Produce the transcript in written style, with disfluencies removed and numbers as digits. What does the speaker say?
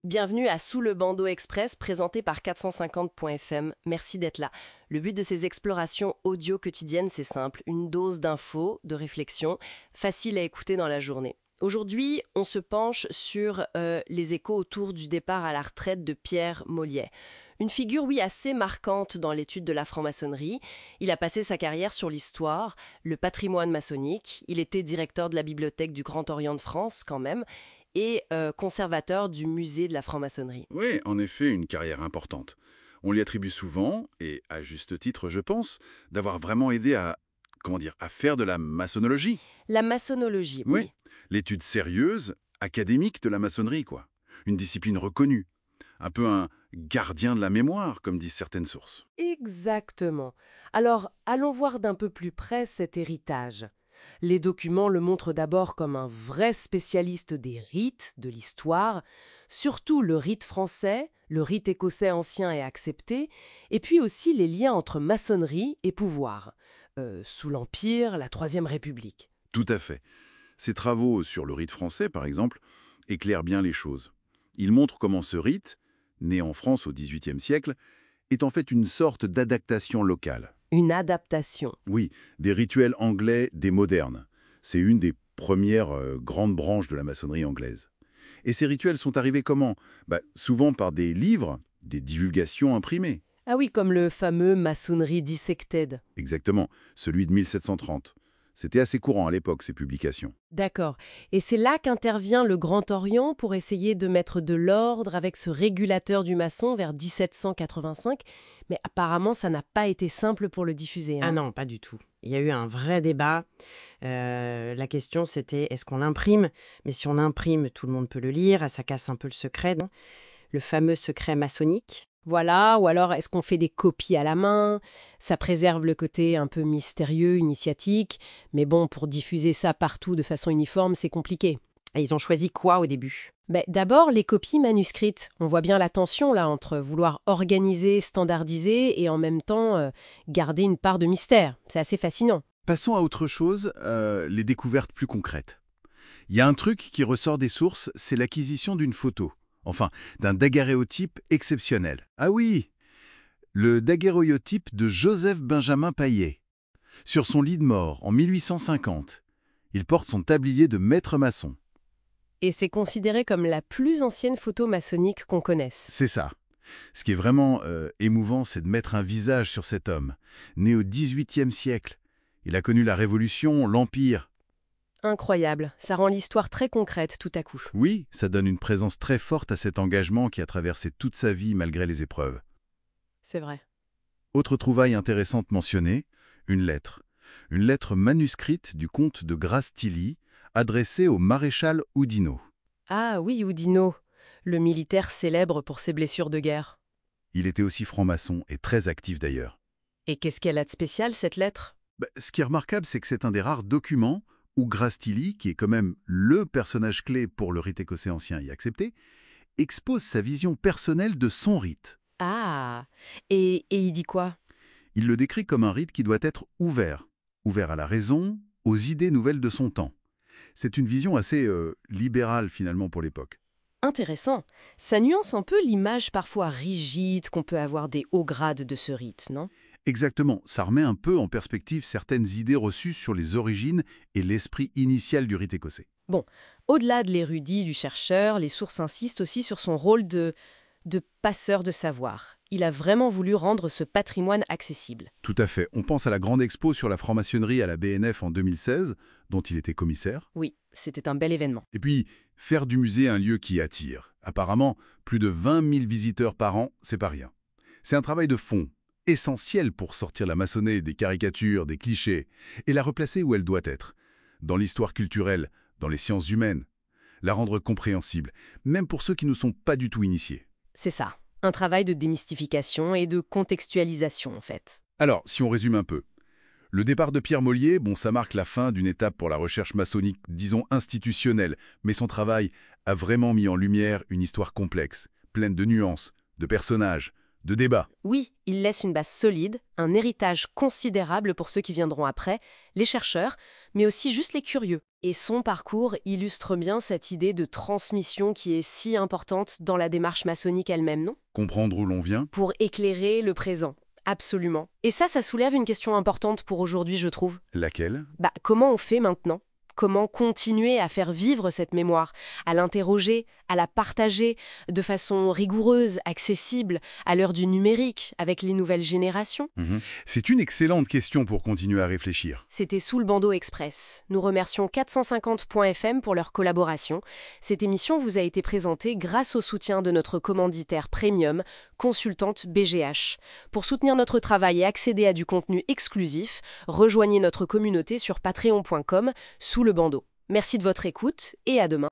Bienvenue à Sous le bandeau express présenté par 450.fm. Merci d'être là. Le but de ces explorations audio quotidiennes, c'est simple, une dose d'infos, de réflexion, facile à écouter dans la journée. Aujourd'hui, on se penche sur les échos autour du départ à la retraite de Pierre Molliet. Une figure, oui, assez marquante dans l'étude de la franc-maçonnerie. Il a passé sa carrière sur l'histoire, le patrimoine maçonnique. Il était directeur de la bibliothèque du Grand Orient de France, quand même, et conservateur du musée de la franc-maçonnerie. Oui, en effet, une carrière importante. On lui attribue souvent, et à juste titre je pense, d'avoir vraiment aidé à faire de la maçonnologie. La maçonnologie, Oui, oui. l'étude sérieuse, académique de la maçonnerie, quoi. Une discipline reconnue. Un peu un gardien de la mémoire, comme disent certaines sources. Exactement. Alors, allons voir d'un peu plus près cet héritage. Les documents le montrent d'abord comme un vrai spécialiste des rites, de l'histoire, surtout le rite français, le rite écossais ancien et accepté, et puis aussi les liens entre maçonnerie et pouvoir, sous l'Empire, la Troisième République. Tout à fait. Ses travaux sur le rite français, par exemple, éclairent bien les choses. Ils montrent comment ce rite, né en France au XVIIIe siècle, est en fait une sorte d'adaptation locale. Une adaptation. Oui, des rituels anglais des modernes. C'est une des premières grandes branches de la maçonnerie anglaise. Et ces rituels sont arrivés comment? Souvent par des livres, des divulgations imprimées. Ah oui, comme le fameux Maçonnerie Dissected. Exactement, celui de 1730. C'était assez courant à l'époque, ces publications. D'accord. Et c'est là qu'intervient le Grand Orient pour essayer de mettre de l'ordre avec ce régulateur du maçon vers 1785. Mais apparemment, ça n'a pas été simple pour le diffuser. Ah non, pas du tout. Il y a eu un vrai débat. La question, c'était est-ce qu'on l'imprime? Mais si on l'imprime, tout le monde peut le lire. Ça casse un peu le secret, non? Le fameux secret maçonnique. Voilà, ou alors est-ce qu'on fait des copies à la main? Ça préserve le côté un peu mystérieux, initiatique. Mais bon, pour diffuser ça partout de façon uniforme, c'est compliqué. Et ils ont choisi quoi au début? D'abord, les copies manuscrites. On voit bien la tension là entre vouloir organiser, standardiser et en même temps garder une part de mystère. C'est assez fascinant. Passons à autre chose, les découvertes plus concrètes. Il y a un truc qui ressort des sources, c'est l'acquisition d'une photo. Enfin, d'un daguerréotype exceptionnel. Ah oui, le daguerréotype de Joseph Benjamin Paillet. Sur son lit de mort, en 1850, il porte son tablier de maître maçon. Et c'est considéré comme la plus ancienne photo maçonnique qu'on connaisse. C'est ça. Ce qui est vraiment émouvant, c'est de mettre un visage sur cet homme, né au XVIIIe siècle. Il a connu la Révolution, l'Empire. Incroyable, ça rend l'histoire très concrète tout à coup. Oui, ça donne une présence très forte à cet engagement qui a traversé toute sa vie malgré les épreuves. C'est vrai. Autre trouvaille intéressante mentionnée, une lettre. Une lettre manuscrite du comte de Grasse-Tilly, adressée au maréchal Oudinot. Ah oui, Oudinot, le militaire célèbre pour ses blessures de guerre. Il était aussi franc-maçon et très actif d'ailleurs. Et qu'est-ce qu'elle a de spécial, cette lettre? Ce qui est remarquable, c'est que c'est un des rares documents où Grasse-Tilly, qui est quand même le personnage clé pour le rite écossais ancien et accepté, expose sa vision personnelle de son rite. Ah, et il dit quoi? Il le décrit comme un rite qui doit être ouvert à la raison, aux idées nouvelles de son temps. C'est une vision assez libérale finalement pour l'époque. Intéressant. Ça nuance un peu l'image parfois rigide qu'on peut avoir des hauts grades de ce rite, non? Exactement, ça remet un peu en perspective certaines idées reçues sur les origines et l'esprit initial du rite écossais. Bon, au-delà de l'érudit, du chercheur, les sources insistent aussi sur son rôle de passeur de savoir. Il a vraiment voulu rendre ce patrimoine accessible. Tout à fait. On pense à la grande expo sur la franc-maçonnerie à la BNF en 2016, dont il était commissaire. Oui, c'était un bel événement. Et puis, faire du musée un lieu qui attire. Apparemment, plus de 20 000 visiteurs par an, c'est pas rien. C'est un travail de fond, essentiel pour sortir la maçonnerie des caricatures, des clichés, et la replacer où elle doit être. Dans l'histoire culturelle, dans les sciences humaines. La rendre compréhensible, même pour ceux qui ne sont pas du tout initiés. C'est ça, un travail de démystification et de contextualisation en fait. Alors, si on résume un peu. Le départ de Pierre Molliet, ça marque la fin d'une étape pour la recherche maçonnique, disons institutionnelle, mais son travail a vraiment mis en lumière une histoire complexe, pleine de nuances, de personnages, de débat. Oui, il laisse une base solide, un héritage considérable pour ceux qui viendront après, les chercheurs, mais aussi juste les curieux. Et son parcours illustre bien cette idée de transmission qui est si importante dans la démarche maçonnique elle-même, non? Comprendre où l'on vient? Pour éclairer le présent. Absolument. Et ça soulève une question importante pour aujourd'hui, je trouve. Laquelle? Comment on fait maintenant? Comment continuer à faire vivre cette mémoire, à l'interroger, à la partager de façon rigoureuse, accessible, à l'heure du numérique, avec les nouvelles générations? C'est une excellente question pour continuer à réfléchir. C'était Sous le bandeau express. Nous remercions 450.fm pour leur collaboration. Cette émission vous a été présentée grâce au soutien de notre commanditaire premium, Consultante BGH. Pour soutenir notre travail et accéder à du contenu exclusif, rejoignez notre communauté sur patreon.com sous le bandeau. Merci de votre écoute et à demain.